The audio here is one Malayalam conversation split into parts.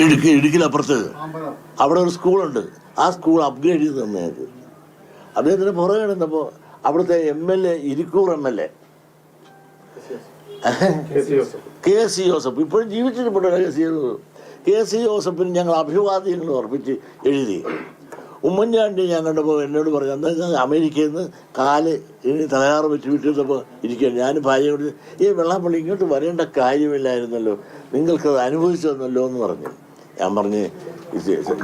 ഇടുക്കിയിലപ്പുറത്ത് അവിടെ ഒരു സ്കൂളുണ്ട്. ആ സ്കൂൾ അപ്ഗ്രേഡ് ചെയ്ത് തന്നെ ഞങ്ങൾക്ക്. അദ്ദേഹത്തിന് പുറകെ കിടന്നപ്പോൾ അവിടുത്തെ MLA Irikkur MLA KC Joseph ഇപ്പോഴും ജീവിച്ചിട്ടുണ്ടല്ലോ. KC ജോസഫിന് ഞങ്ങൾ അഭിവാദ്യങ്ങൾ അർപ്പിച്ച് എഴുതി. ഉമ്മൻചാണ്ടി ഞാൻ കണ്ടപ്പോൾ എന്നോട് പറഞ്ഞു, എന്താ അമേരിക്കയിൽ നിന്ന് കാല് തയ്യാറ് വെച്ച് വിട്ടിരുന്നപ്പോൾ ഇരിക്കുകയാണ്. ഞാൻ ഭാര്യയോട് ഈ വെള്ളാപ്പള്ളി ഇങ്ങോട്ട് വരേണ്ട കാര്യമില്ലായിരുന്നല്ലോ, നിങ്ങൾക്കത് അനുഭവിച്ചു തന്നല്ലോ എന്ന് പറഞ്ഞു. ഞാൻ പറഞ്ഞ്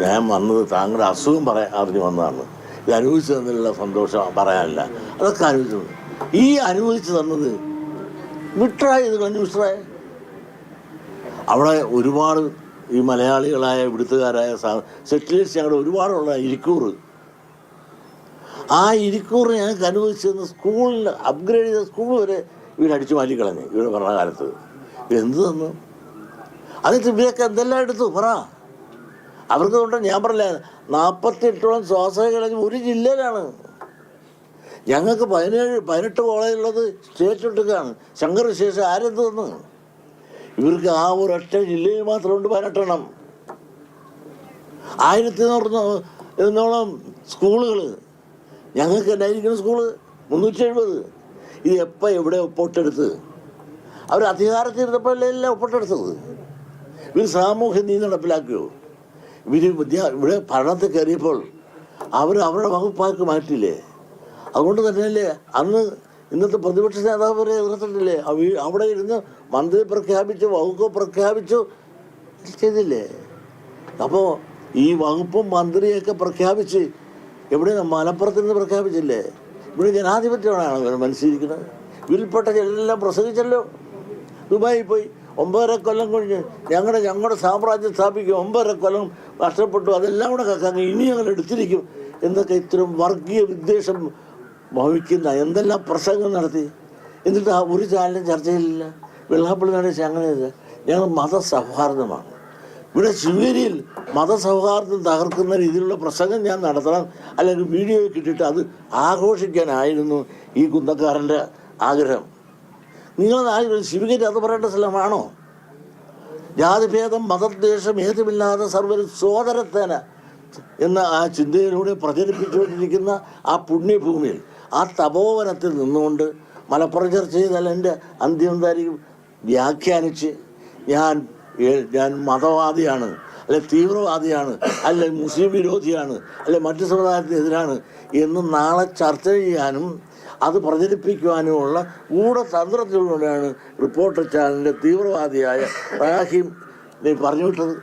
ഞാൻ വന്നത് താങ്കളുടെ അസുഖം അറിഞ്ഞു വന്നതാണ്, ഇത് അനുഭവിച്ചു തന്നതിലുള്ള സന്തോഷം പറയാനില്ല, അതൊക്കെ അനുഭവിച്ചു. ഈ അനുഭവിച്ചു തന്നത് മിട്രായി, ഇത് കഞ്ഞു മിട്രായ അവിടെ ഒരുപാട് ഈ മലയാളികളായ ഇവിടുത്തുകാരായ സെറ്റിലേഴ്സ് ഞങ്ങളുടെ ഒരുപാടുള്ള ഇരിക്കൂർ. ആ ഇരിക്കൂർ ഞങ്ങൾക്ക് അനുഭവിച്ചിരുന്ന സ്കൂളിൽ അപ്ഗ്രേഡ് ചെയ്ത സ്കൂൾ വരെ ഇവരടിച്ചു മാറ്റിക്കളഞ്ഞു ഇവരുടെ ഭരണകാലത്ത്. എന്ത് തന്നു? അതിട്ട് ഇവരൊക്കെ എന്തെല്ലാം എടുത്തു പറ. അവർക്ക് കൊണ്ട് ഞാൻ പറഞ്ഞില്ല, 48ഓളം സ്വാശ്രയ കോളേജ് ഒരു ജില്ലയിലാണ്. ഞങ്ങൾക്ക് 18 കോളേജുള്ളത് സ്റ്റേറ്റ് ഒട്ടുക്കാണ്. ശങ്കർ ശേഷം ആരെന്ത് തന്നു? ഇവർക്ക് ആ ഒരൊറ്റ ജില്ലയിൽ മാത്രമുണ്ട് 18. 1400 സ്കൂളുകൾ. ഞങ്ങൾക്ക് എന്നായിരിക്കുന്ന സ്കൂള് 370. ഇത് എപ്പോൾ എവിടെ ഒപ്പിട്ടെടുത്ത്? അവർ അധികാരത്തിൽ ഇരുന്നപ്പോൾ എല്ലാം ഒപ്പിട്ടെടുത്തത്. ഇവർ സാമൂഹ്യ നീതി നടപ്പിലാക്കുകയോ? ഇവിടെ ഭരണത്തിൽ കയറിയപ്പോൾ അവരുടെ വകുപ്പാക്കി മാറ്റില്ലേ? അതുകൊണ്ട് തന്നെയല്ലേ അന്ന് ഇന്നത്തെ പ്രതിപക്ഷ നേതാവ് വരെ എതിർത്തിട്ടില്ലേ? അവിടെ ഇരുന്ന് മന്ത്രി പ്രഖ്യാപിച്ചു, വകുപ്പ് പ്രഖ്യാപിച്ചു ചെയ്തില്ലേ? അപ്പോൾ ഈ വകുപ്പും മന്ത്രിയൊക്കെ പ്രഖ്യാപിച്ച് എവിടെ മലപ്പുറത്ത് നിന്ന് പ്രഖ്യാപിച്ചില്ലേ? ഇവിടെ ജനാധിപത്യമാണ് മനസ്സിലിരിക്കുന്നത്. വിൽപ്പെട്ട ചിലരെല്ലാം പ്രസംഗിച്ചല്ലോ. ദുബായിൽ പോയി 9.5 കൊല്ലം കഴിഞ്ഞ് ഞങ്ങളുടെ സാമ്രാജ്യം സ്ഥാപിക്കും, 9.5 കൊല്ലം നഷ്ടപ്പെട്ടു, അതെല്ലാം കൂടെ കക്കാങ്ങി ഇനി ഞങ്ങൾ എടുത്തിരിക്കും എന്നൊക്കെ ഇത്തരം വർഗീയ വിദ്വേഷം ഭവിക്കുന്ന എന്തെല്ലാം പ്രസംഗം നടത്തി. എന്നിട്ട് ആ ഒരു ചാനലും ചർച്ചയിലില്ല. വെള്ളാപ്പള്ളി നടത്തി അങ്ങനെയല്ല. ഞങ്ങൾ മതസൗഹാർദ്ദമാണ്. ഇവിടെ ശിവേരിയിൽ മതസൗഹാർദ്ദം തകർക്കുന്ന രീതിയിലുള്ള പ്രസംഗം ഞാൻ നടത്തണം, അല്ലെങ്കിൽ വീഡിയോ കിട്ടിയിട്ട് അത് ആഘോഷിക്കാനായിരുന്നു ഈ കുന്നക്കാരൻ്റെ ആഗ്രഹം. നിങ്ങളത് ആഗ്രഹം ശിവഗിരി അത് പറയേണ്ട സ്ഥലമാണോ? ജാതിഭേദം മതദ്വേഷം ഏതുമില്ലാതെ സർവ്വരും സോദരത്തേന എന്ന ആ ചിന്തയിലൂടെ പ്രചരിപ്പിച്ചുകൊണ്ടിരിക്കുന്ന ആ പുണ്യഭൂമിയിൽ, ആ തപോവനത്തിൽ നിന്നുകൊണ്ട് മലപ്പുറം ചർച്ച ചെയ്താൽ എൻ്റെ അന്ത്യന്താരിക്കും വ്യാഖ്യാനിച്ച് ഞാൻ മതവാദിയാണ്, അല്ലെ തീവ്രവാദിയാണ്, അല്ലെ മുസ്ലിം വിരോധിയാണ്, അല്ലെ മറ്റു സമുദായത്തിനെതിരാണ് എന്ന് നാളെ ചർച്ച ചെയ്യാനും അത് പ്രചരിപ്പിക്കുവാനുമുള്ള ഗൂഢതന്ത്രത്തിലൂടെയാണ് റിപ്പോർട്ടർ ചാനലിൻ്റെ തീവ്രവാദിയായ റാഹിം പറഞ്ഞുവിട്ടത്.